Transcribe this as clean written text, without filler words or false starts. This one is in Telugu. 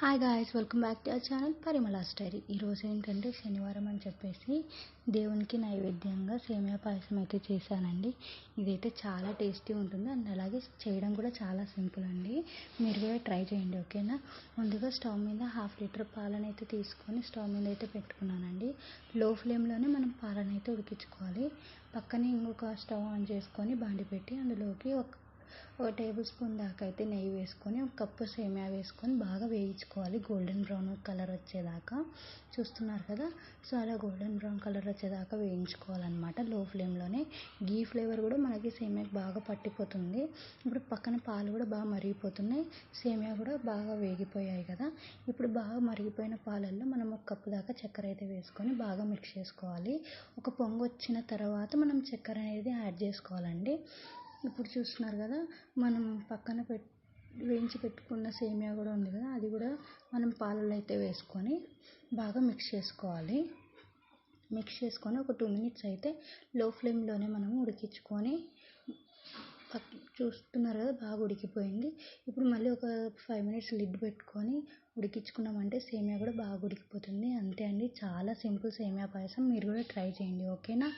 Hi guys, welcome back to our channel Parimala's diary. ఈరోజు ఏంటంటే శనివారం అని చెప్పేసి దేవునికి నైవేద్యంగా సేమియా పాయసం అయితే చేశానండి. ఇదైతే చాలా టేస్టీ ఉంటుంది అండ్ అలాగే చేయడం కూడా చాలా సింపుల్ అండి. మీరు కూడా ట్రై చేయండి, ఓకేనా. ముందుగా స్టవ్ మీద 1/2 లీటర్ పాలను అయితే తీసుకొని స్టవ్ మీద అయితే పెట్టుకున్నానండి. లో ఫ్లేమ్లోనే మనం పాలను అయితే ఉడికించుకోవాలి. పక్కనే ఇంకొక స్టవ్ ఆన్ చేసుకొని బాండి పెట్టి అందులోకి ఒక టేబుల్ స్పూన్ దాకా అయితే నెయ్యి వేసుకొని ఒక కప్పు సేమియా వేసుకొని బాగా వేయించుకోవాలి. గోల్డెన్ బ్రౌన్ కలర్ వచ్చేదాకా చూస్తున్నారు కదా. సో అలా గోల్డెన్ బ్రౌన్ కలర్ వచ్చేదాకా వేయించుకోవాలన్నమాట లో ఫ్లేమ్లోనే. గీ ఫ్లేవర్ కూడా మనకి సేమియాకి బాగా పట్టిపోతుంది. ఇప్పుడు పక్కన పాలు కూడా బాగా మరిగిపోతున్నాయి, సేమియా కూడా బాగా వేగిపోయాయి కదా. ఇప్పుడు బాగా మరిగిపోయిన పాలల్లో మనం ఒక కప్పు దాకా చక్కెర అయితే వేసుకొని బాగా మిక్స్ చేసుకోవాలి. ఒక పొంగు వచ్చిన తర్వాత మనం చక్కెర అనేది యాడ్ చేసుకోవాలండి. ఇప్పుడు చూస్తున్నారు కదా, మనం పక్కన వేయించి పెట్టుకున్న సేమియా కూడా ఉంది కదా, అది కూడా మనం పాలలో అయితే వేసుకొని బాగా మిక్స్ చేసుకోవాలి. మిక్స్ చేసుకొని ఒక 2 మినిట్స్ అయితే లో ఫ్లేమ్లోనే మనం ఉడికించుకొని చూస్తున్నారు కదా బాగా ఉడికిపోయింది. ఇప్పుడు మళ్ళీ ఒక 5 మినిట్స్ లిడ్ పెట్టుకొని ఉడికించుకున్నామంటే సేమియా కూడా బాగా ఉడికిపోతుంది. అంతే అండి, చాలా సింపుల్ సేమియా పాయసం. మీరు కూడా ట్రై చేయండి, ఓకేనా.